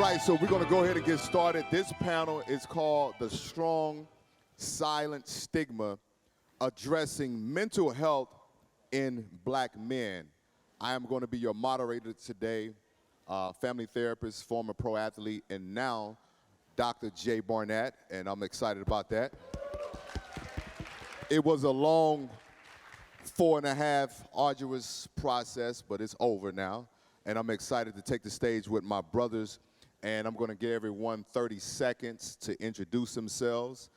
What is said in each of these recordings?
right, so we're going to go ahead and get started. This panel is called The Strong, Silent Stigma, Addressing Mental Health in Black Men. I am going to be your moderator today, family therapist, former pro athlete, and now Dr. Jay Barnett, and I'm excited about that. It was a long 4.5 arduous process, but it's over now. And I'm excited to take the stage with my brothers. And I'm going to give everyone 30 seconds to introduce themselves.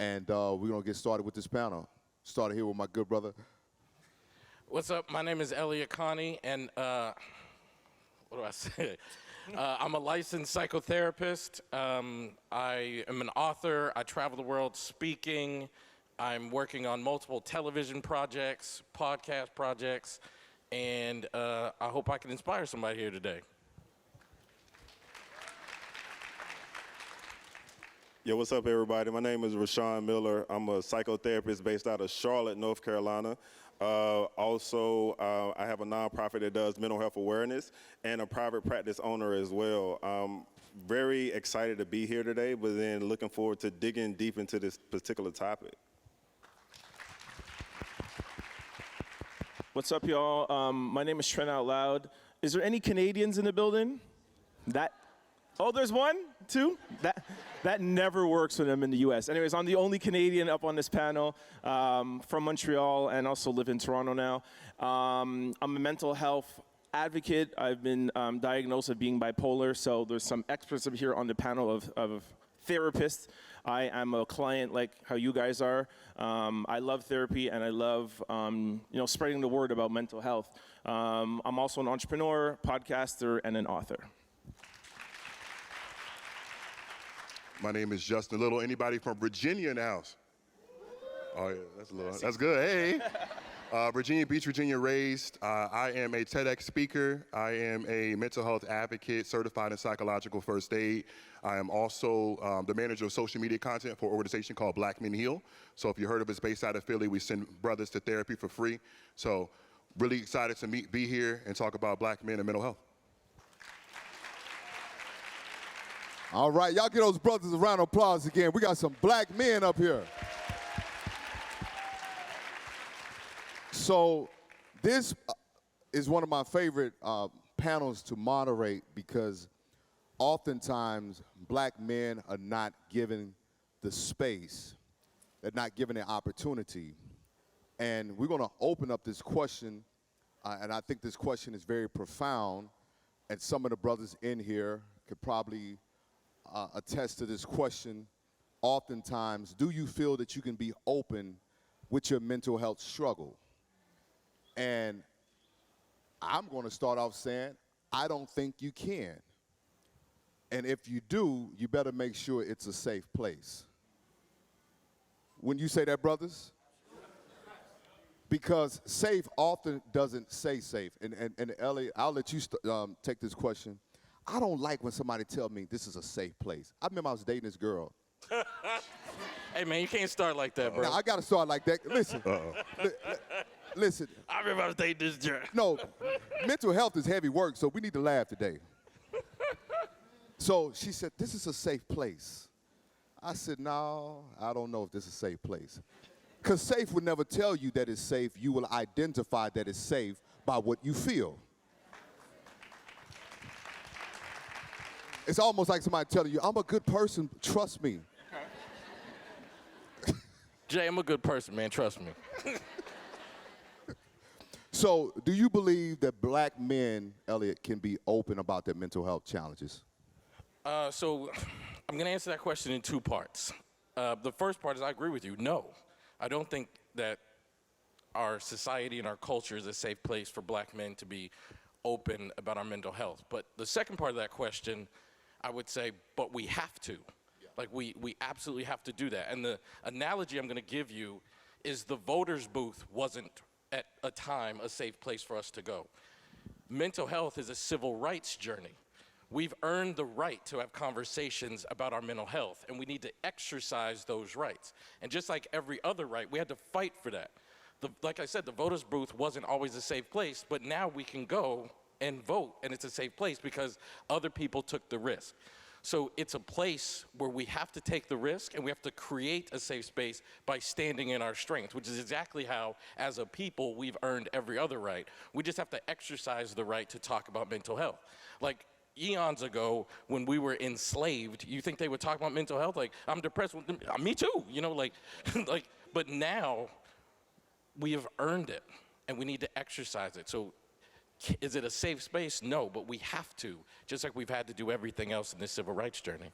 And we're going to get started with this panel. Started here with my good brother. What's up? My name is Elliot Connie, and what do I say? I'm a licensed psychotherapist. I am an author. I travel the world speaking. I'm working on multiple television projects, podcast projects, and I hope I can inspire somebody here today. Yo, what's up, everybody? My name is Rashawn Miller. I'm a psychotherapist based out of Charlotte, North Carolina. I have a nonprofit that does mental health awareness and a private practice owner as well. I'm very excited to be here today, but then looking forward to digging deep into this particular topic. What's up, y'all? My name is Trent Out Loud. Is there any Canadians in the building? Oh, there's one, two? That never works when I'm in the US. Anyways, I'm the only Canadian up on this panel, from Montreal and also live in Toronto now. I'm a mental health advocate. I've been diagnosed with being bipolar, so there's some experts up here on the panel of therapists. I am a client like how you guys are. I love therapy and I love spreading the word about mental health. I'm also an entrepreneur, podcaster, and an author. My name is Justin Little. Anybody from Virginia in the house? Oh yeah, that's good. Hey, Virginia Beach, Virginia raised. I am a TEDx speaker. I am a mental health advocate, certified in psychological first aid. I am also the manager of social media content for an organization called Black Men Heal. So if you heard of it, it's based out of Philly. We send brothers to therapy for free. So really excited to be here and talk about Black men and mental health. All right, y'all give those brothers a round of applause again. We got some black men up here. So this is one of my favorite panels to moderate because oftentimes black men are not given the space, they're not given the opportunity. And we're gonna open up this question, and I think this question is very profound, and some of the brothers in here could probably attest to this question. Oftentimes, do you feel that you can be open with your mental health struggle? And I'm going to start off saying, I don't think you can. And if you do, you better make sure it's a safe place. Wouldn't you say that, brothers? Because safe often doesn't say safe. And Elliot, I'll let you take this question. I don't like when somebody tell me this is a safe place. I remember I was dating this girl. Hey, man, you can't start like that, bro. Now, I got to start like that. Listen. Listen. I remember I was dating this girl. No, mental health is heavy work, so we need to laugh today. So she said, this is a safe place. I said, no, I don't know if this is a safe place. Because safe would never tell you that it's safe. You will identify that it's safe by what you feel. It's almost like somebody telling you, I'm a good person, trust me. Jay, I'm a good person, man, trust me. So, do you believe that black men, Elliot, can be open about their mental health challenges? So, I'm gonna answer that question in two parts. The first part is I agree with you, no. I don't think that our society and our culture is a safe place for black men to be open about our mental health. But the second part of that question, I would say, but we have to. Yeah. Like, we absolutely have to do that. And the analogy I'm gonna give you is the voters' booth wasn't at a time a safe place for us to go. Mental health is a civil rights journey. We've earned the right to have conversations about our mental health, and we need to exercise those rights. And just like every other right, we had to fight for that. Like I said, the voters' booth wasn't always a safe place, but now we can go and vote, and it's a safe place because other people took the risk. So it's a place where we have to take the risk and we have to create a safe space by standing in our strength, which is exactly how, as a people, we've earned every other right. We just have to exercise the right to talk about mental health. Like, eons ago, when we were enslaved, you think they would talk about mental health? Like, I'm depressed. Me too, you know, like, but now we have earned it and we need to exercise it. So is it a safe space? No, but we have to, just like we've had to do everything else in this civil rights journey.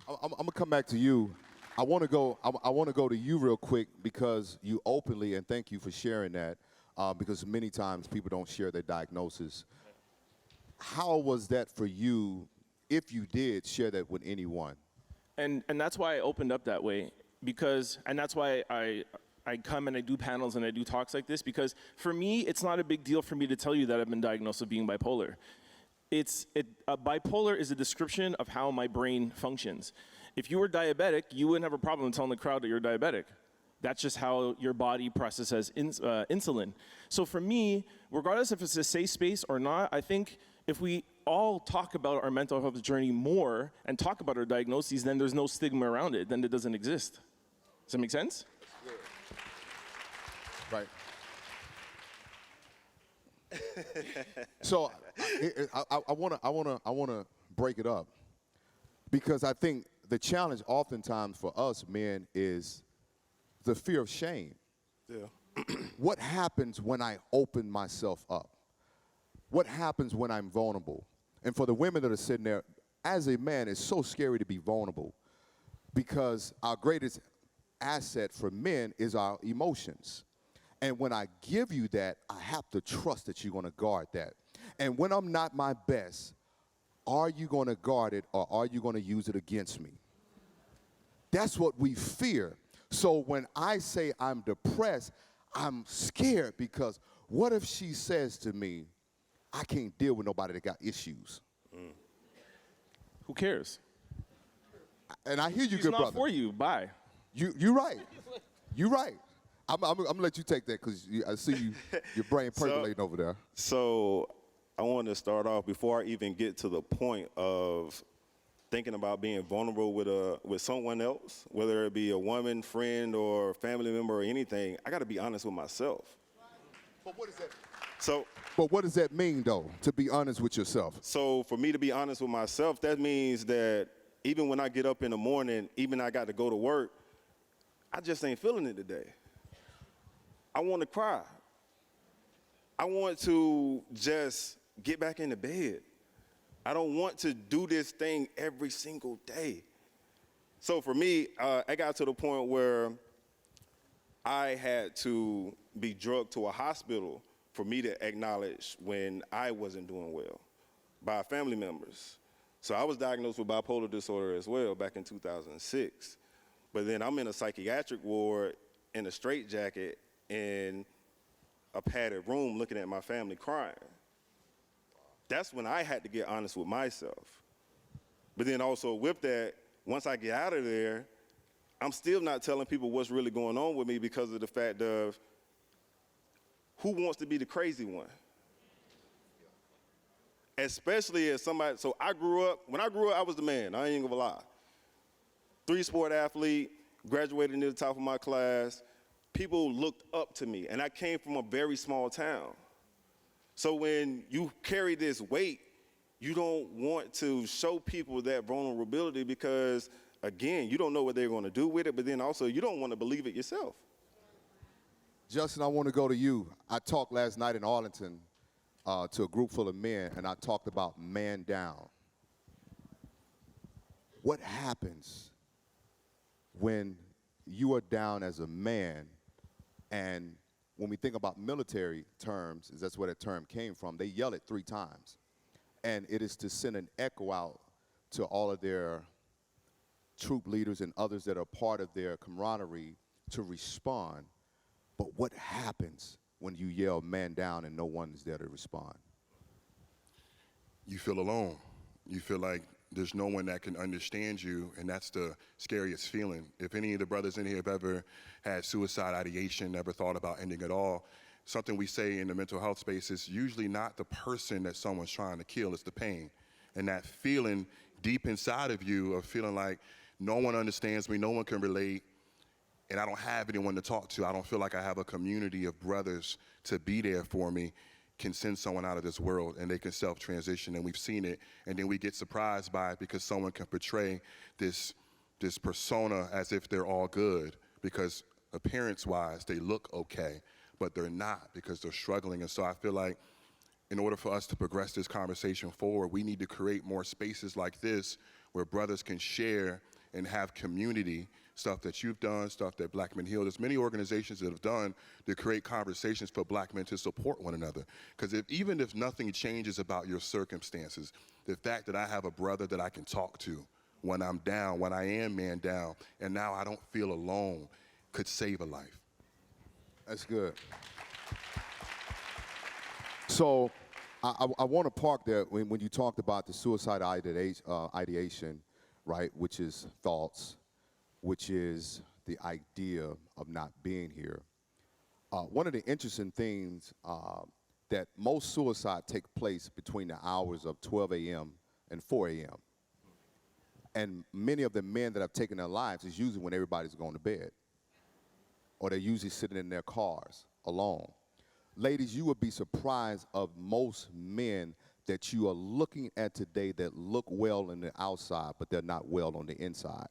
I'm gonna come back to you. I want to go to you real quick because you openly, and thank you for sharing that, because many times people don't share their diagnosis. How was that for you, if you did share that with anyone? And that's why I opened up that way, because, and that's why I come and I do panels and I do talks like this, because for me, it's not a big deal for me to tell you that I've been diagnosed with being bipolar. Bipolar is a description of how my brain functions. If you were diabetic, you wouldn't have a problem telling the crowd that you're diabetic. That's just how your body processes insulin. So for me, regardless if it's a safe space or not, I think if we all talk about our mental health journey more and talk about our diagnoses, then there's no stigma around it, then it doesn't exist. Does that make sense? Right. So I wanna break it up because I think the challenge oftentimes for us men is the fear of shame. Yeah. What happens when I open myself up? What happens when I'm vulnerable? And for the women that are sitting there, as a man, it's so scary to be vulnerable because our greatest asset for men is our emotions. And when I give you that, I have to trust that you're going to guard that. And when I'm not my best, are you going to guard it or are you going to use it against me? That's what we fear. So when I say I'm depressed, I'm scared because what if she says to me, I can't deal with nobody that got issues? Who cares? And I hear you, She's good not brother. for you. Bye. You're right. You're right. I'm gonna let you take that because I see your brain percolating over there. So I want to start off before I even get to the point of thinking about being vulnerable with someone else, whether it be a woman, friend, or family member or anything. I got to be honest with myself. But what is that? But what does that mean, though, to be honest with yourself? So for me to be honest with myself, that means that even when I get up in the morning, even I got to go to work, I just ain't feeling it today. I want to cry. I want to just get back into bed. I don't want to do this thing every single day. So for me, I got to the point where I had to be drugged to a hospital for me to acknowledge when I wasn't doing well by family members. So I was diagnosed with bipolar disorder as well back in 2006. But then I'm in a psychiatric ward in a straitjacket in a padded room looking at my family crying. That's when I had to get honest with myself. But then also with that, once I get out of there, I'm still not telling people what's really going on with me because of the fact of who wants to be the crazy one? Especially as somebody, so when I grew up, I was the man, I ain't gonna lie. 3-sport athlete, graduated near the top of my class. People looked up to me, and I came from a very small town. So when you carry this weight, you don't want to show people that vulnerability because, again, you don't know what they're going to do with it, but then also you don't want to believe it yourself. Justin, I want to go to you. I talked last night in Arlington to a group full of men, and I talked about man down. What happens when you are down as a man? And when we think about military terms, that's where that term came from, they yell it 3 times. And it is to send an echo out to all of their troop leaders and others that are part of their camaraderie to respond. But what happens when you yell man down and no one is there to respond? You feel alone. You feel like there's no one that can understand you, and that's the scariest feeling. If any of the brothers in here have ever had suicide ideation, never thought about ending at all, something we say in the mental health space is usually not the person that someone's trying to kill, it's the pain. And that feeling deep inside of you of feeling like no one understands me, no one can relate, and I don't have anyone to talk to. I don't feel like I have a community of brothers to be there for me, can send someone out of this world and they can self-transition, and we've seen it, and then we get surprised by it because someone can portray this persona as if they're all good, because appearance-wise they look okay, but they're not because they're struggling. And so I feel like in order for us to progress this conversation forward, we need to create more spaces like this where brothers can share and have community, stuff that you've done, stuff that Black Men Heal. There's many organizations that have done to create conversations for Black men to support one another. Because even if nothing changes about your circumstances, the fact that I have a brother that I can talk to when I'm down, when I am man down, and now I don't feel alone, could save a life. That's good. So I want to park there when you talked about the suicide ideation, right, which is thoughts, which is the idea of not being here. One of the interesting things that most suicide take place between the hours of 12 a.m. and 4 a.m. And many of the men that have taken their lives is usually when everybody's going to bed, or they're usually sitting in their cars alone. Ladies, you would be surprised of most men that you are looking at today that look well on the outside, but they're not well on the inside.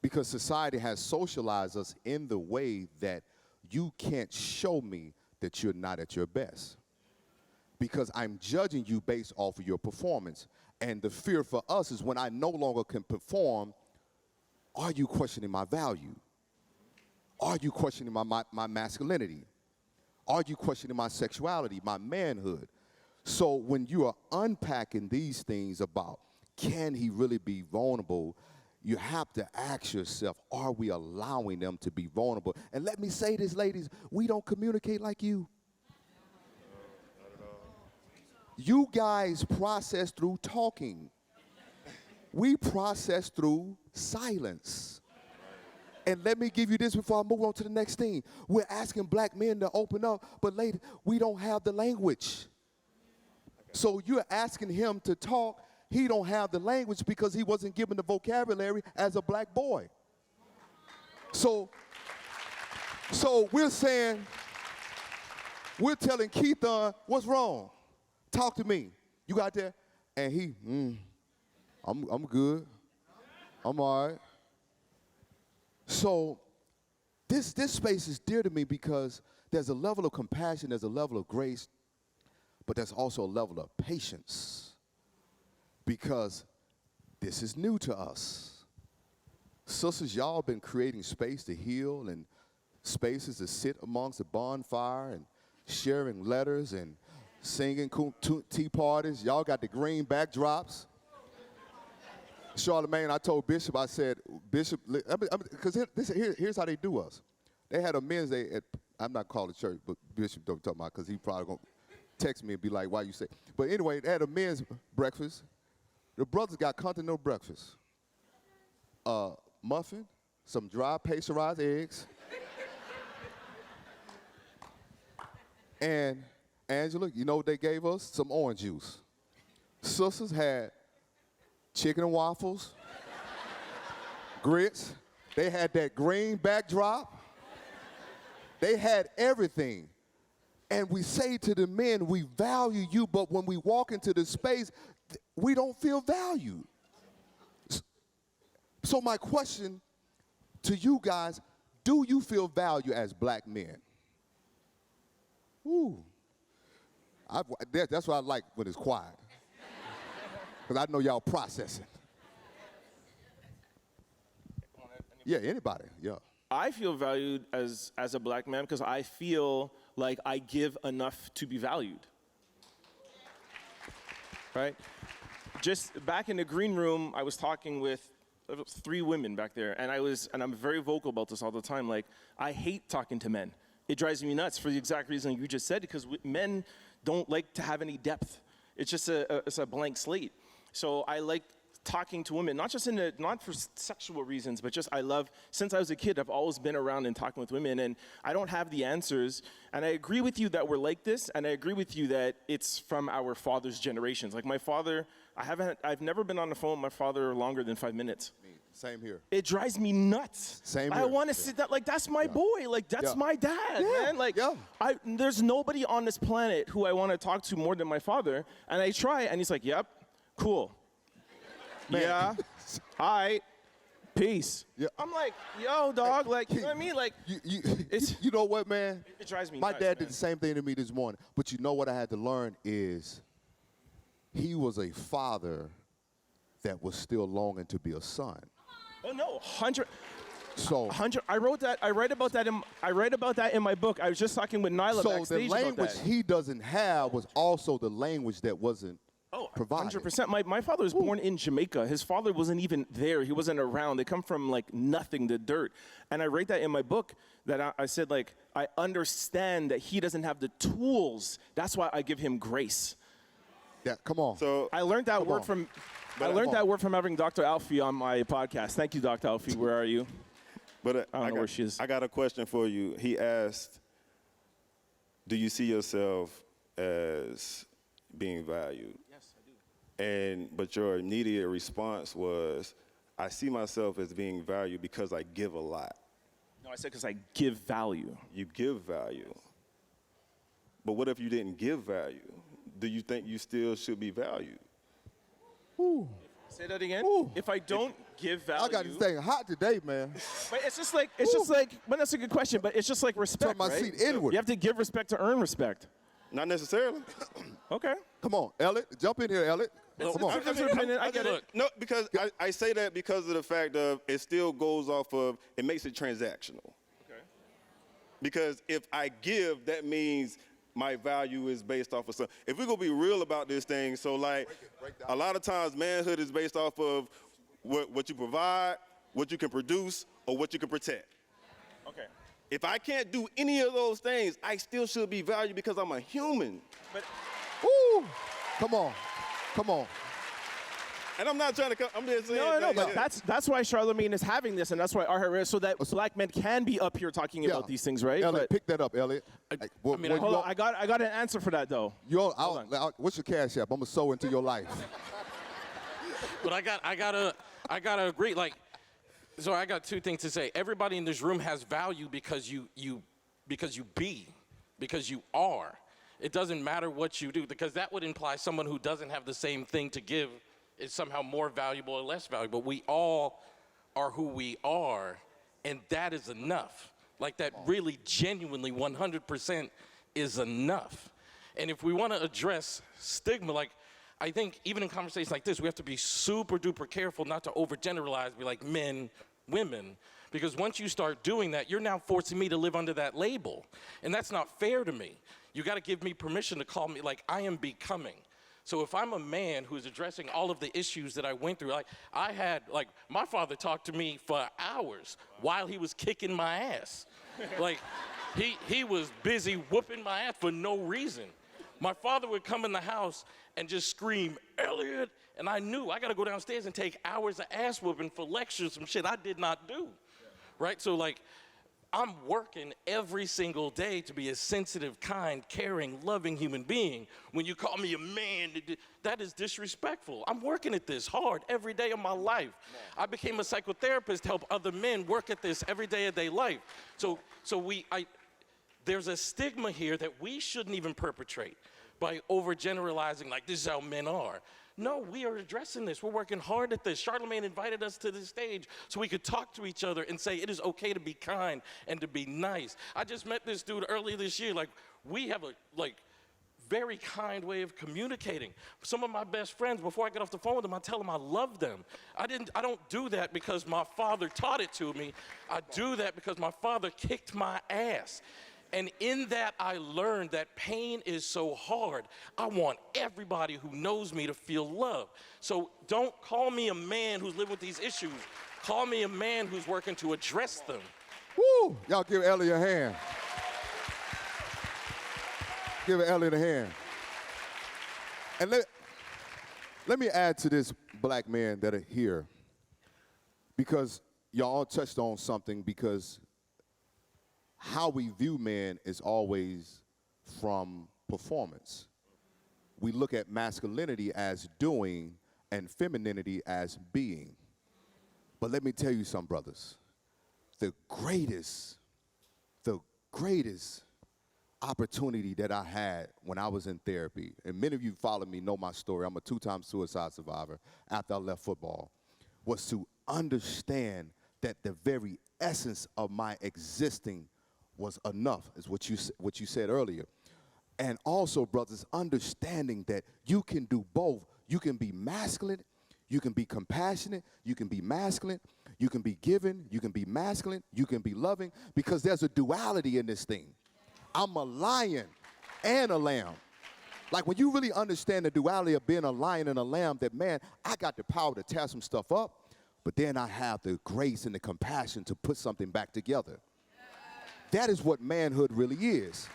Because society has socialized us in the way that you can't show me that you're not at your best, because I'm judging you based off of your performance. And the fear for us is when I no longer can perform, are you questioning my value? Are you questioning my masculinity? Are you questioning my sexuality, my manhood? So when you are unpacking these things about can he really be vulnerable, you have to ask yourself, are we allowing them to be vulnerable? And let me say this, ladies, we don't communicate like you. You guys process through talking. We process through silence. And let me give you this before I move on to the next thing. We're asking Black men to open up, but ladies, we don't have the language. So you're asking him to talk, he don't have the language because he wasn't given the vocabulary as a Black boy. So we're saying, we're telling Keithon, what's wrong? Talk to me. You got that? And he, I'm good. I'm all right. So this space is dear to me because there's a level of compassion, there's a level of grace, but there's also a level of patience, because this is new to us. Sisters, y'all been creating space to heal and spaces to sit amongst the bonfire and sharing letters and singing tea parties. Y'all got the green backdrops. Charlamagne, I told Bishop, I said, Bishop, because here's how they do us. They had a men's day at, I'm not calling the church, but Bishop don't talk about, because he probably going to text me and be like, why you say? But anyway, they had a men's breakfast. The brothers got continental breakfast. Muffin, some dry pasteurized eggs. And Angela, you know what they gave us? Some orange juice. Sisters had chicken and waffles, grits. They had that green backdrop. They had everything. And we say to the men, we value you, but when we walk into the space, we don't feel valued. So my question to you guys, do you feel value as Black men? Ooh. That's what I like when it's quiet. Because I know y'all processing. Yeah, anybody, yeah. I feel valued as a Black man because I feel like I give enough to be valued. Right? Just back in the green room, I was talking with 3 women back there, and I'm very vocal about this all the time. Like, I hate talking to men. It drives me nuts for the exact reason you just said, because men don't like to have any depth. It's just it's a blank slate. So I like talking to women, not just not for sexual reasons, but just since I was a kid, I've always been around and talking with women, and I don't have the answers. And I agree with you that we're like this, and I agree with you that it's from our father's generations. Like my father, I've never been on the phone with my father longer than 5 minutes. Same here. It drives me nuts. Same I here. want to sit that, like, that's my boy. Like, that's my dad, man. Like, there's nobody on this planet who I want to talk to more than my father. And I try, and he's like, yep, cool. Man. Yeah, all right, peace. Yeah. I'm like, yo, dog, like, you know what I mean? Like, You know what, man? it drives me My nuts, dad man. did the same thing to me this morning. But you know what I had to learn is he was a father that was still longing to be a son. Oh, no, 100. So, 100. I write about that in my book. I was just talking with Nyla so backstage the about language that. he doesn't have was also the language that wasn't provided. 100%. My father was born in Jamaica. His father wasn't even there. He wasn't around. They come from like nothing, the dirt. And I write that in my book that I said, like, I understand that he doesn't have the tools. That's why I give him grace. Yeah, come on. So I learned that word on. from having Dr. Alfie on my podcast. Thank you, Dr. Alfie. Where are you? But I don't know where she is. I got a question for you. He asked, do you see yourself as being valued? Yes, I do. But your immediate response was, I see myself as being valued because I give a lot. No, I said because I give value. You give value. But what if you didn't give value? Do you think you still should be valued? Ooh. Say that again. Ooh. If I don't give value, I got this thing hot today, man. but it's just like, but that's a good question. But it's just like respect, Turn my right? seat inward. You have to give respect to earn respect. Not necessarily. Okay. Come on, Elliot. Jump in here, Elliot. Come on. It's your opinion. I get it. No, because I say that because of the fact of it still goes off of, it makes it transactional. Okay. Because if I give, that means my value is based off of something. If we're going to be real about this thing, so like a lot of times manhood is based off of what you provide, what you can produce, or what you can protect. Okay. If I can't do any of those things, I still should be valued because I'm a human. But Woo! Come on. Come on. And I'm not trying to come, I'm just saying. no, that, but yeah. that's why Charlamagne is having this, and that's why Arce is, so that black men can be up here talking about these things, right? Elliot, But- pick that up, Elliot. Hold on, I got an answer for that though. What's your cash app? I'm gonna sow into your life. But I gotta agree. Like, so I got two things to say. Everybody in this room has value because you are. It doesn't matter what you do, because that would imply someone who doesn't have the same thing to give is somehow more valuable or less valuable. We all are who we are, and that is enough. Like, that really genuinely 100% is enough. And if we want to address stigma, like, I think even in conversations like this, we have to be super duper careful not to overgeneralize, be like men, women, because once you start doing that, you're now forcing me to live under that label. And that's not fair to me. You got to give me permission to call me, like, I am becoming. So if I'm a man who's addressing all of the issues that I went through, like my father talked to me for hours while he was kicking my ass. Like, he was busy whooping my ass for no reason. My father would come in the house and just scream, Elliot, and I knew I got to go downstairs and take hours of ass whooping for lectures, some shit I did not do, right? So, like, I'm working every single day to be a sensitive, kind, caring, loving human being. When you call me a man, that is disrespectful. I'm working at this hard every day of my life. I became a psychotherapist to help other men work at this every day of their life. So there's a stigma here that we shouldn't even perpetrate by overgeneralizing, like, this is how men are. No, we are addressing this. We're working hard at this. Charlamagne invited us to this stage so we could talk to each other and say it is okay to be kind and to be nice. I just met this dude earlier this year. Like, we have a, like, very kind way of communicating. Some of my best friends, before I get off the phone with them, I tell them I love them. I don't do that because my father taught it to me. I do that because my father kicked my ass. And in that, I learned that pain is so hard. I want everybody who knows me to feel love. So don't call me a man who's living with these issues. Call me a man who's working to address them. Woo! Y'all give Elliot a hand. Give Elliot a hand. And Let me add to this, black men that are here, because y'all all touched on something, because how we view men is always from performance. We look at masculinity as doing and femininity as being. But let me tell you something, brothers. The greatest opportunity that I had when I was in therapy, and many of you follow me know my story, I'm a 2-time suicide survivor after I left football, was to understand that the very essence of my existing was enough, is what you said earlier. And also, brothers, understanding that you can do both. You can be masculine, you can be compassionate, you can be masculine, you can be giving, you can be masculine, you can be loving, because there's a duality in this thing. I'm a lion and a lamb. Like, when you really understand the duality of being a lion and a lamb, that, man, I got the power to tear some stuff up, but then I have the grace and the compassion to put something back together. That is what manhood really is.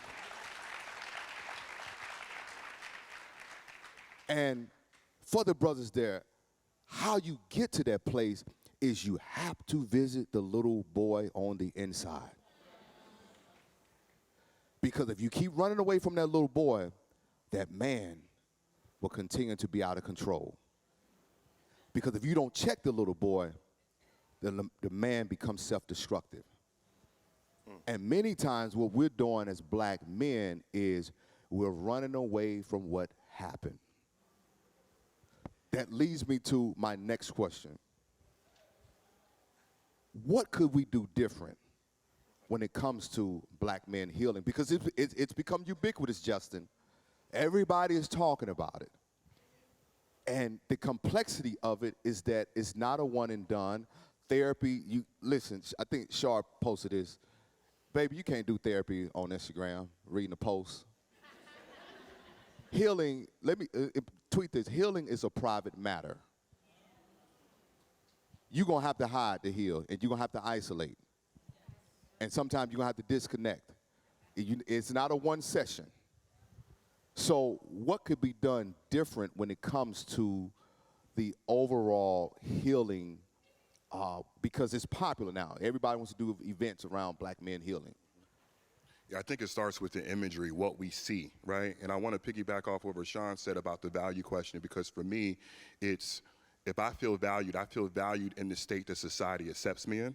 And for the brothers there, how you get to that place is you have to visit the little boy on the inside. Because if you keep running away from that little boy, that man will continue to be out of control. Because if you don't check the little boy, then the man becomes self-destructive. And many times what we're doing as black men is we're running away from what happened. That leads me to my next question. What could we do different when it comes to black men healing? Because it's become ubiquitous, Justin. Everybody is talking about it. And the complexity of it is that it's not a one and done. Therapy, listen, I think Sharp posted this. Baby, you can't do therapy on Instagram, reading a post. Healing, let me tweet this. Healing is a private matter. You're going to have to hide to heal, and you're going to have to isolate. And sometimes you're going to have to disconnect. It's not a one session. So what could be done different when it comes to the overall healing, because it's popular now. Everybody wants to do events around black men healing. Yeah, I think it starts with the imagery, what we see, right? And I want to piggyback off what Rashawn said about the value question, because for me, it's, if I feel valued in the state that society accepts me in,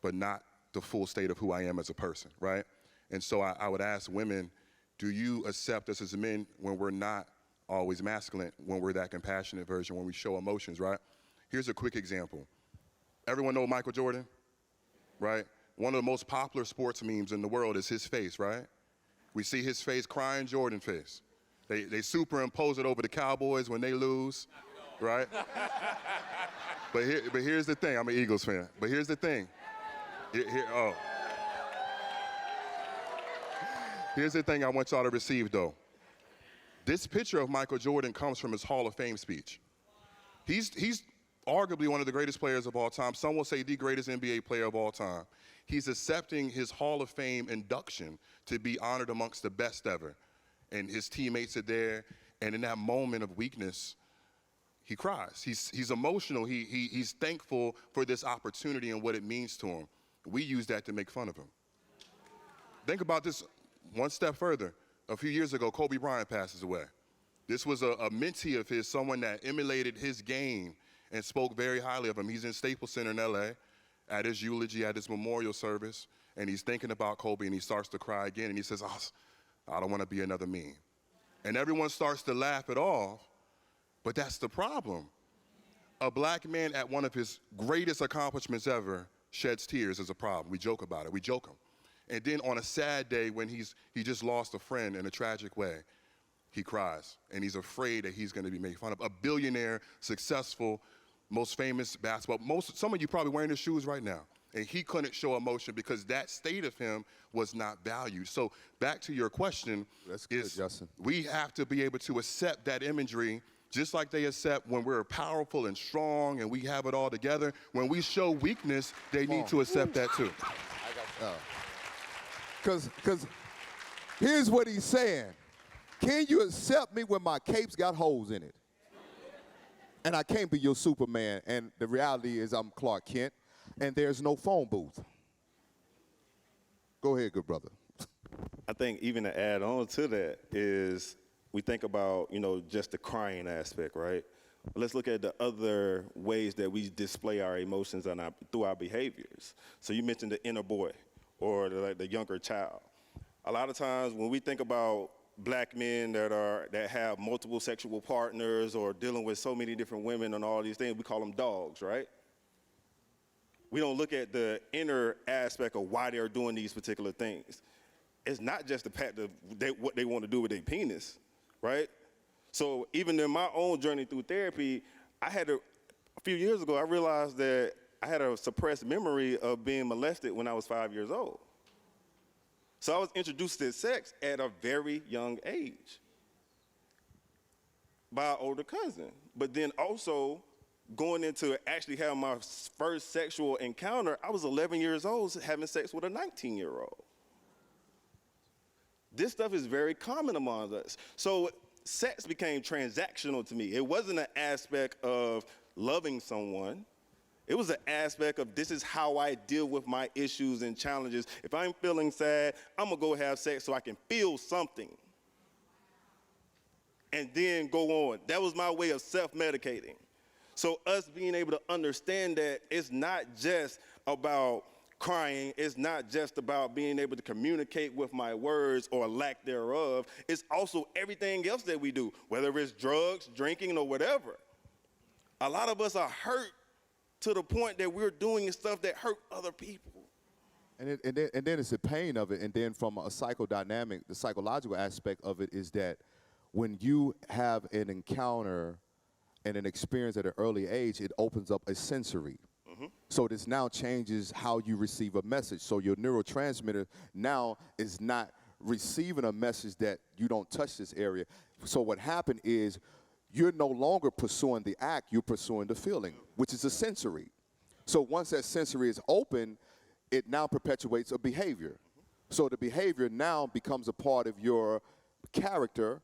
but not the full state of who I am as a person, right? And so I would ask women, do you accept us as men when we're not always masculine, when we're that compassionate version, when we show emotions, right? Here's a quick example. Everyone know Michael Jordan, right? One of the most popular sports memes in the world is his face, right? We see his face, crying Jordan face. They superimpose it over the Cowboys when they lose, right? But here's the thing. I'm an Eagles fan. But here's the thing. Here's the thing I want y'all to receive, though. This picture of Michael Jordan comes from his Hall of Fame speech. He's arguably one of the greatest players of all time. Some will say the greatest NBA player of all time. He's accepting his Hall of Fame induction to be honored amongst the best ever. And his teammates are there, and in that moment of weakness, he cries. He's emotional. He's thankful for this opportunity and what it means to him. We use that to make fun of him. Think about this one step further. A few years ago, Kobe Bryant passes away. This was a mentee of his, someone that emulated his game and spoke very highly of him. He's in Staples Center in LA at his eulogy, at his memorial service, and he's thinking about Kobe, and he starts to cry again, and he says, oh, I don't want to be another me. And everyone starts to laugh it off, but that's the problem. A black man at one of his greatest accomplishments ever sheds tears as a problem. We joke about it. We joke him. And then on a sad day when he just lost a friend in a tragic way, he cries, and he's afraid that he's going to be made fun of. A billionaire, successful, most famous basketball. Some of you probably wearing his shoes right now, and he couldn't show emotion because that state of him was not valued. So back to your question, that's good, Justin. We have to be able to accept that imagery just like they accept when we're powerful and strong and we have it all together. When we show weakness, they need to accept that too. Because here's what he's saying. Can you accept me when my cape's got holes in it? And I can't be your Superman. And the reality is I'm Clark Kent, and there's no phone booth. Go ahead, good brother. I think even to add on to that is we think about, just the crying aspect, right? Let's look at the other ways that we display our emotions through our behaviors. So you mentioned the inner boy or the younger child. A lot of times when we think about black men that have multiple sexual partners or dealing with so many different women and all these things, we call them dogs, right? We don't look at the inner aspect of why they're doing these particular things. It's not just the fact of what they want to do with their penis, right? So even in my own journey through therapy, a few years ago, I realized that I had a suppressed memory of being molested when I was 5 years old. So I was introduced to sex at a very young age by an older cousin. But then also going into actually having my first sexual encounter, I was 11 years old having sex with a 19-year-old. This stuff is very common among us. So sex became transactional to me. It wasn't an aspect of loving someone. It was an aspect of this is how I deal with my issues and challenges. If I'm feeling sad, I'm gonna go have sex so I can feel something. And then go on. That was my way of self-medicating. So us being able to understand that it's not just about crying, it's not just about being able to communicate with my words or lack thereof, it's also everything else that we do, whether it's drugs, drinking, or whatever. A lot of us are hurt to the point that we're doing stuff that hurt other people. And then it's the pain of it. And then from a psychodynamic, the psychological aspect of it is that when you have an encounter and an experience at an early age, it opens up a sensory. So this now changes how you receive a message. So your neurotransmitter now is not receiving a message that you don't touch this area. So what happened is you're no longer pursuing the act, you're pursuing the feeling, which is a sensory. So once that sensory is open, it now perpetuates a behavior. So the behavior now becomes a part of your character,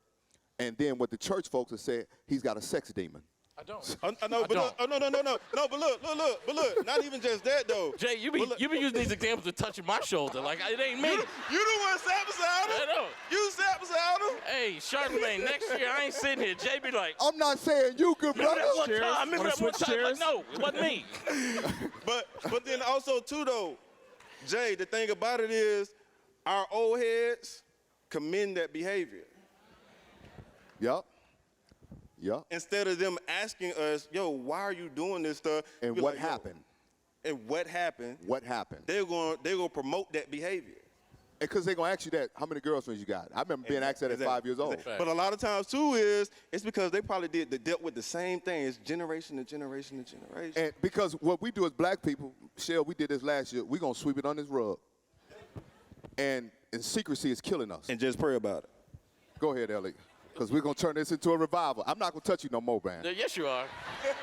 and then what the church folks have said, he's got a sex demon. I don't. I know, but look, but look, not even just that though. Jay, you be using these examples of touching my shoulder like it ain't me. You the one sat beside him. I know. You sat beside him. Hey, Charlamagne, next year I ain't sitting here. Jay be like, I'm not saying you, good brother. remember that one time? Like, no, it wasn't me. But then also too though, Jay, the thing about it is, our old heads commend that behavior. Yep. Yep. Instead of them asking us, yo, why are you doing this stuff? And what happened? And what happened? What happened? They're gonna promote that behavior. Because they're going to ask you that, how many girlfriends you got? I remember being asked that at 5 years old. But a lot of times, too, it's because they probably dealt with the same thing. It's generation to generation to generation. And because what we do as black people, Shell, we did this last year, we're going to sweep it on this rug. And secrecy is killing us. And just pray about it. Go ahead, Elliot, because we're going to turn this into a revival. I'm not going to touch you no more, man. Yes, you are.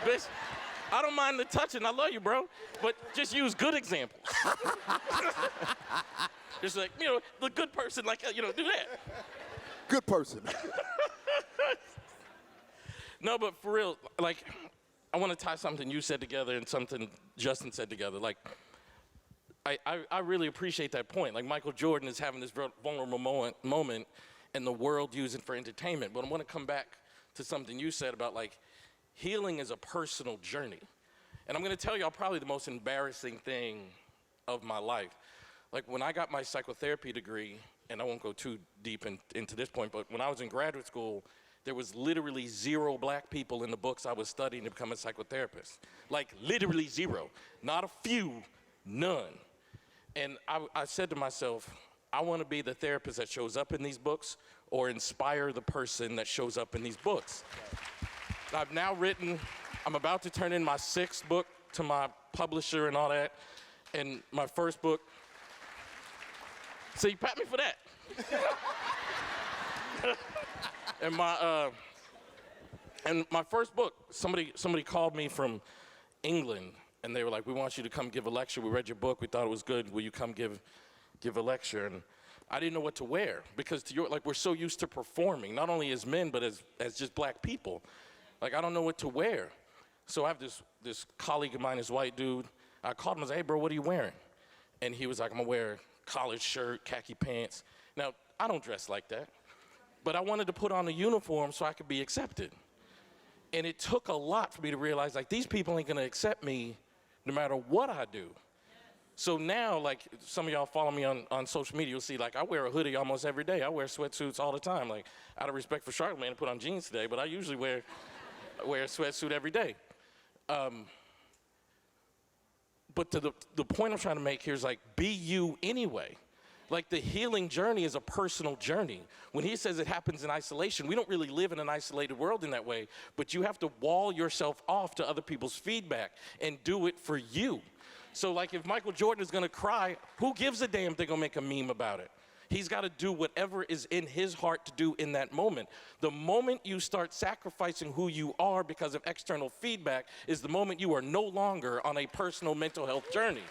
Bitch, I don't mind the touching. I love you, bro. But just use good examples. Just like, the good person, like, do that. Good person. No, but for real, like, I want to tie something you said together and something Justin said together. Like, I really appreciate that point. Like, Michael Jordan is having this vulnerable moment and the world using it for entertainment. But I want to come back to something you said about, like, healing is a personal journey. And I'm going to tell y'all probably the most embarrassing thing of my life. Like, when I got my psychotherapy degree, and I won't go too deep into this point, but when I was in graduate school, there was literally 0 black people in the books I was studying to become a psychotherapist. Like, literally 0. Not a few, none. And I said to myself, I want to be the therapist that shows up in these books or inspire the person that shows up in these books. I've now written, I'm about to turn in my 6th book to my publisher and all that. And my first book, so you pat me for that. And my first book, somebody called me from England, and they were like, we want you to come give a lecture. We read your book. We thought it was good. Will you come give a lecture? And I didn't know what to wear because we're so used to performing, not only as men, but as just black people. Like, I don't know what to wear. So I have this colleague of mine, this white dude. I called him and said, hey, bro, what are you wearing? And he was like, I'm gonna wear a collared shirt, khaki pants. Now, I don't dress like that, but I wanted to put on a uniform so I could be accepted. And it took a lot for me to realize, like, these people ain't gonna accept me no matter what I do. So now, like, some of y'all follow me on social media, you'll see, like, I wear a hoodie almost every day. I wear sweatsuits all the time. Like, out of respect for Charlamagne, I put on jeans today, but I usually wear a sweatsuit every day. But to the point I'm trying to make here is, like, be you anyway. Like, the healing journey is a personal journey. When he says it happens in isolation, we don't really live in an isolated world in that way, but you have to wall yourself off to other people's feedback and do it for you. So, like, if Michael Jordan is gonna cry, who gives a damn if they're gonna make a meme about it? He's gotta do whatever is in his heart to do in that moment. The moment you start sacrificing who you are because of external feedback is the moment you are no longer on a personal mental health journey.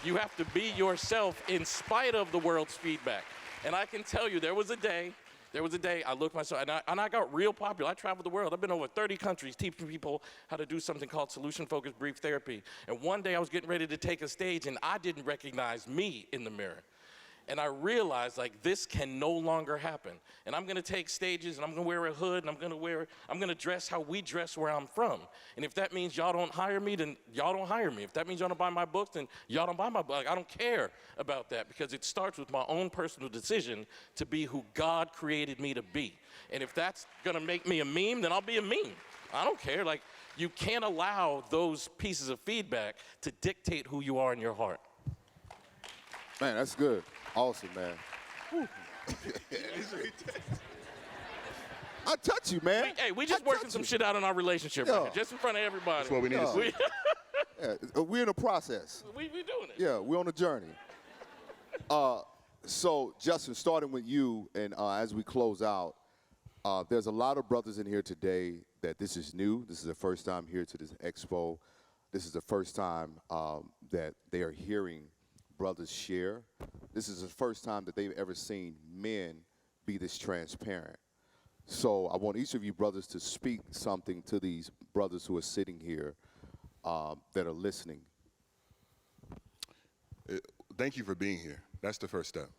You have to be yourself in spite of the world's feedback. And I can tell you, there was a day I looked myself, and I got real popular. I traveled the world. I've been over 30 countries teaching people how to do something called solution-focused brief therapy. And one day I was getting ready to take a stage, and I didn't recognize me in the mirror. And I realized, like, this can no longer happen. And I'm gonna take stages, and I'm gonna wear a hood, and I'm gonna dress how we dress where I'm from. And if that means y'all don't hire me, then y'all don't hire me. If that means y'all don't buy my books, then y'all don't buy my book. Like, I don't care about that, because it starts with my own personal decision to be who God created me to be. And if that's gonna make me a meme, then I'll be a meme. I don't care. Like, you can't allow those pieces of feedback to dictate who you are in your heart. Man, that's good. Awesome, man. I touch you, man. We just working some shit out in our relationship right here, just in front of everybody. That's what we need to see. Yeah, we're in the process. We doing it. Yeah, we're on a journey. So, Justin, starting with you, and as we close out, there's a lot of brothers in here today that this is new. This is the first time here to this expo. This is the first time that they are hearing brothers share. This is the first time that they've ever seen men be this transparent. So I want each of you brothers to speak something to these brothers who are sitting here that are listening. Thank you for being here. That's the first step.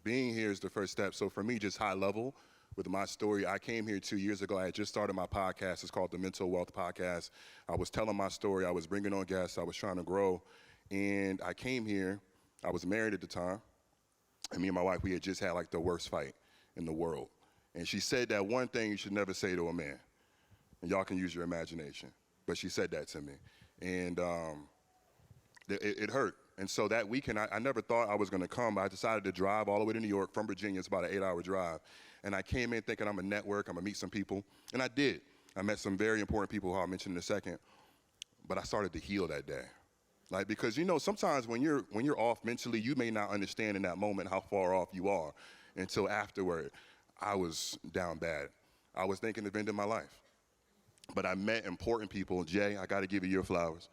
Being here is the first step. So for me, just high level with my story, I came here 2 years ago. I had just started my podcast. It's called the Mental Wealth Podcast. I was telling my story. I was bringing on guests. I was trying to grow. And I came here. I was married at the time. And me and my wife, we had just had like the worst fight in the world. And she said that one thing you should never say to a man. And y'all can use your imagination. But she said that to me. And it hurt. And so that weekend, I never thought I was going to come. I decided to drive all the way to New York from Virginia. It's about an 8-hour drive. And I came in thinking I'm a network, I'm going to meet some people. And I did. I met some very important people who I'll mention in a second. But I started to heal that day. Like, because, you know, sometimes when you're off mentally, you may not understand in that moment how far off you are until afterward. I was down bad. I was thinking of ending my life. But I met important people. Jay, I got to give you your flowers.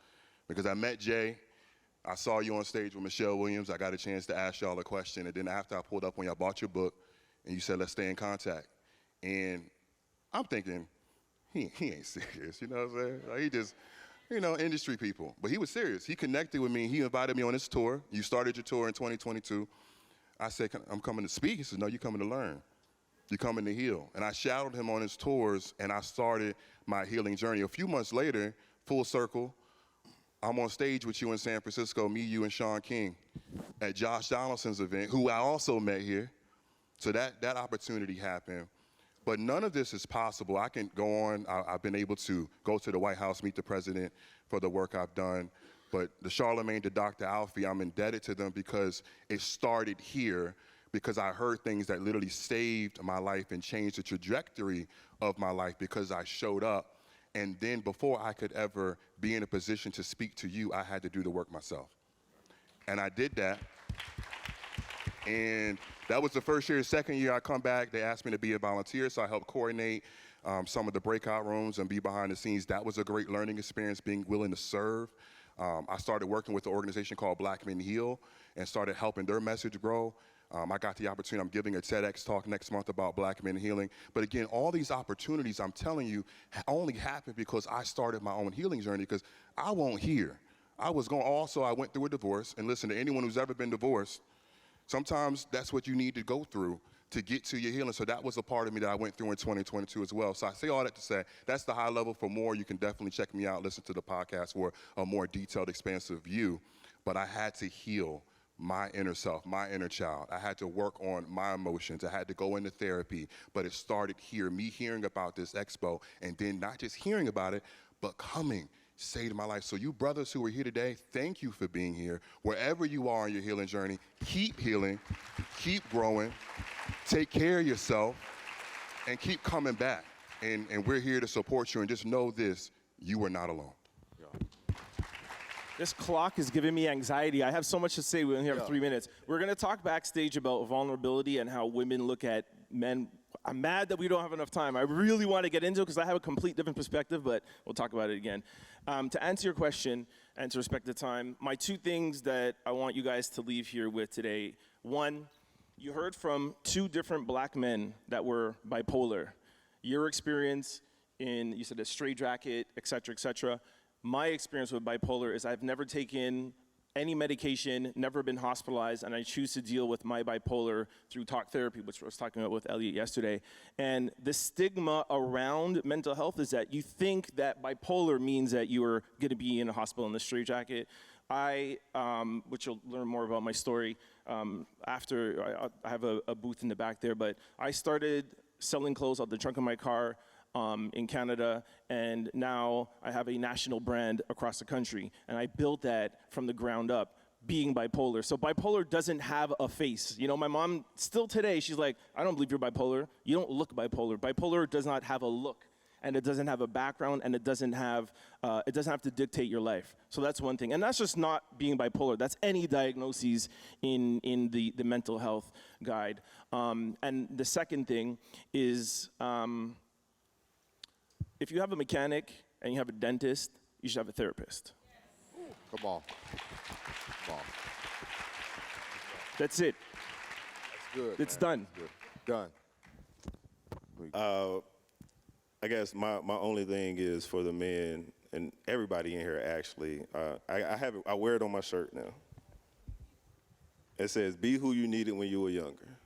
Because I met Jay. I saw you on stage with Michelle Williams. I got a chance to ask y'all a question. And then after I pulled up when y'all bought your book, and you said, let's stay in contact. And I'm thinking, he ain't serious, you know what I'm saying? Like, he just, you know, industry people. But he was serious. He connected with me. He invited me on his tour. You started your tour in 2022. I said, I'm coming to speak. He said, no, you're coming to learn. You're coming to heal. And I shadowed him on his tours, and I started my healing journey. A few months later, full circle, I'm on stage with you in San Francisco, me, you, and Sean King at Josh Donaldson's event, who I also met here. So that opportunity happened. But none of this is possible. I can go on. I've been able to go to the White House, meet the president for the work I've done. But the Charlamagne to Dr. Alfie, I'm indebted to them because it started here, because I heard things that literally saved my life and changed the trajectory of my life because I showed up. And then before I could ever be in a position to speak to you, I had to do the work myself. And I did that. And that was the first year. The second year I come back, they asked me to be a volunteer, so I helped coordinate some of the breakout rooms and be behind the scenes. That was a great learning experience, being willing to serve. I started working with an organization called Black Men Heal and started helping their message grow. I got the opportunity, I'm giving a TEDx talk next month about black men healing. But again, all these opportunities, I'm telling you, only happened because I started my own healing journey, because I won't hear. I went through a divorce, and listen, to anyone who's ever been divorced, sometimes that's what you need to go through to get to your healing. So that was a part of me that I went through in 2022 as well. So I say all that to say, that's the high level. For more, you can definitely check me out, listen to the podcast for a more detailed, expansive view. But I had to heal my inner self, my inner child. I had to work on my emotions. I had to go into therapy. But it started here, me hearing about this expo, and then not just hearing about it, but coming, say to my life. So you brothers who are here today, thank you for being here. Wherever you are on your healing journey, keep healing, keep growing, take care of yourself, and keep coming back. And we're here to support you, and just know this, you are not alone. This clock is giving me anxiety. I have so much to say. We only have 3 minutes. We're going to talk backstage about vulnerability and how women look at men. I'm mad that we don't have enough time. I really want to get into it because I have a complete different perspective, but we'll talk about it again. To answer your question and to respect the time, my 2 things that I want you guys to leave here with today. 1, you heard from 2 different black men that were bipolar. Your experience in, you said, a straitjacket, et cetera, et cetera. My experience with bipolar is I've never taken any medication, never been hospitalized, and I choose to deal with my bipolar through talk therapy, which I was talking about with Elliot yesterday. And the stigma around mental health is that you think that bipolar means that you are going to be in a hospital in a straitjacket. Which you'll learn more about my story after. I have a booth in the back there, but I started selling clothes out the trunk of my car in Canada, and now I have a national brand across the country, and I built that from the ground up, being bipolar. So bipolar doesn't have a face. You know, my mom, still today, she's like, I don't believe you're bipolar. You don't look bipolar. Bipolar does not have a look, and it doesn't have a background, and it doesn't have to dictate your life. So that's one thing. And that's just not being bipolar. That's any diagnoses in the mental health guide. And the second thing is, if you have a mechanic and you have a dentist, you should have a therapist. Come on. That's it. That's good. It's man. done. Done. I guess my only thing is for the men and everybody in here actually. I wear it on my shirt now. It says, "Be who you needed when you were younger."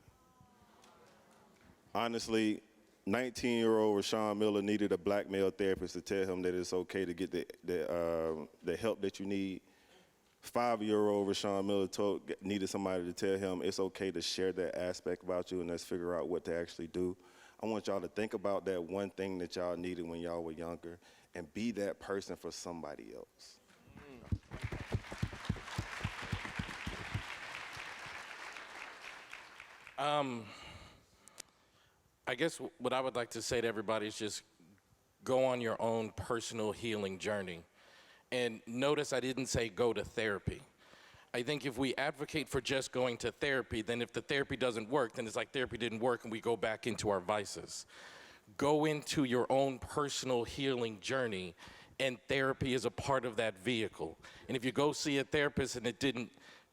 Honestly, 19-year-old Rashawn Miller needed a black male therapist to tell him that it's okay to get the help that you need. 5-year-old Rashawn Miller needed somebody to tell him it's okay to share that aspect about you, and let's figure out what to actually do. I want y'all to think about that one thing that y'all needed when y'all were younger and be that person for somebody else. I guess what I would like to say to everybody is just go on your own personal healing journey. And notice I didn't say go to therapy. I think if we advocate for just going to therapy, then if the therapy doesn't work, then it's like therapy didn't work and we go back into our vices. Go into your own personal healing journey, and therapy is a part of that vehicle. And if you go see a therapist and it didn't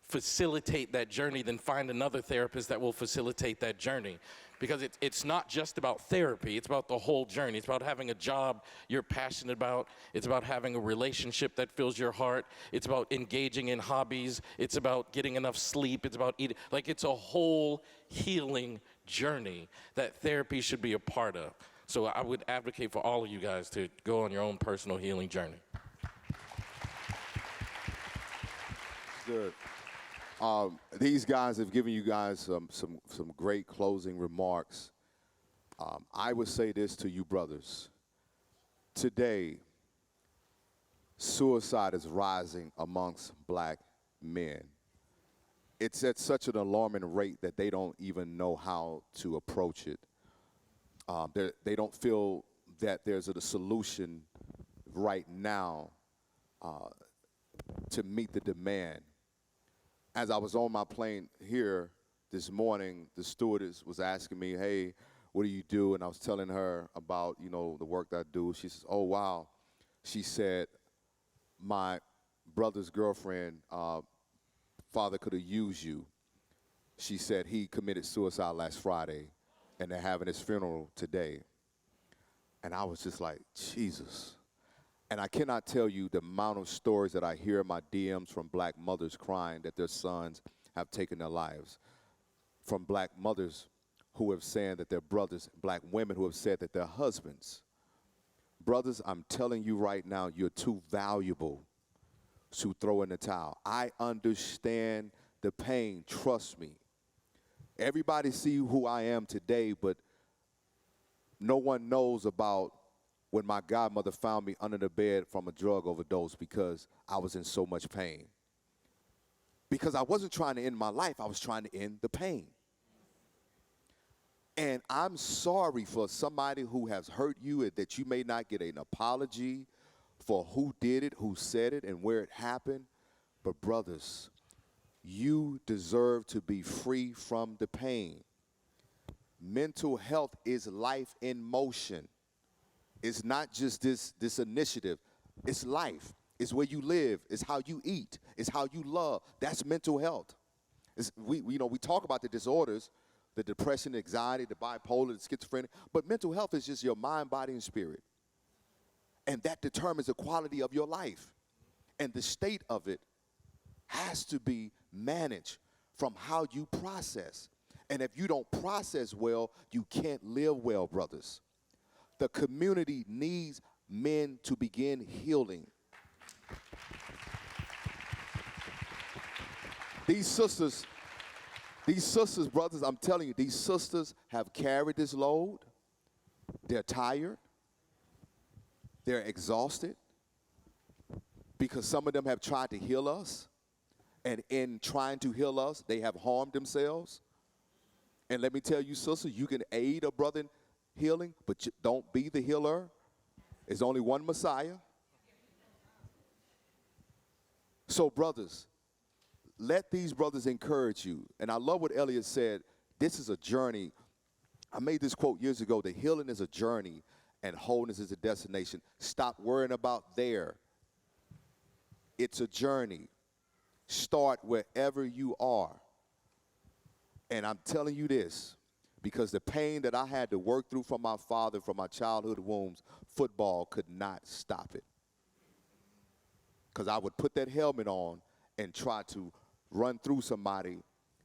facilitate that journey, then find another therapist that will facilitate that journey. Because it's not just about therapy, it's about the whole journey. It's about having a job you're passionate about. It's about having a relationship that fills your heart. It's about engaging in hobbies. It's about getting enough sleep. It's about eating. Like, it's a whole healing journey that therapy should be a part of. So I would advocate for all of you guys to go on your own personal healing journey. Good. These guys have given you guys some great closing remarks. I would say this to you brothers. Today, suicide is rising amongst black men. It's at such an alarming rate that they don't even know how to approach it. They don't feel that there's a solution right now to meet the demand. As I was on my plane here this morning, the stewardess was asking me, hey, what do you do? And I was telling her about, you know, the work that I do. She says, oh, wow. She said, my brother's girlfriend, father could have used you. she said he committed suicide last Friday, and they're having his funeral today. And I was just like, Jesus. And I cannot tell you the amount of stories that I hear in my DMs from black mothers crying that their sons have taken their lives, from black mothers who have said that their brothers, black women who have said that their husbands. Brothers, I'm telling you right now, you're too valuable to throw in the towel. I understand the pain, trust me. Everybody see who I am today, but no one knows about when my godmother found me under the bed from a drug overdose because I was in so much pain. Because I wasn't trying to end my life, I was trying to end the pain. And I'm sorry for somebody who has hurt you and that you may not get an apology for who did it, who said it, and where it happened. But brothers, you deserve to be free from the pain. Mental health is life in motion. It's not just this initiative. It's life. It's where you live. It's how you eat. It's how you love. That's mental health. We talk about the disorders, the depression, the anxiety, the bipolar, the schizophrenia, but mental health is just your mind, body, and spirit. And that determines the quality of your life. And the state of it has to be managed from how you process. And if you don't process well, you can't live well, brothers. The community needs men to begin healing. These sisters, brothers, I'm telling you, these sisters have carried this load. They're tired. They're exhausted because some of them have tried to heal us. And in trying to heal us, they have harmed themselves. And let me tell you, sister, you can aid a brother in healing, but don't be the healer. There's only one Messiah. So, brothers, let these brothers encourage you. And I love what Elliot said. This is a journey. I made this quote years ago. The healing is a journey and wholeness is a destination. Stop worrying about there. It's a journey. Start wherever you are. And I'm telling you this, because the pain that I had to work through from my father, from my childhood wounds, football could not stop it. Because I would put that helmet on and try to run through somebody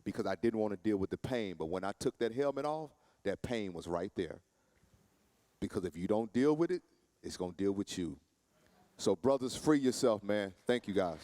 because I didn't want to deal with the pain. But when I took that helmet off, that pain was right there. Because if you don't deal with it, it's going to deal with you. So brothers, free yourself, man. Thank you, guys.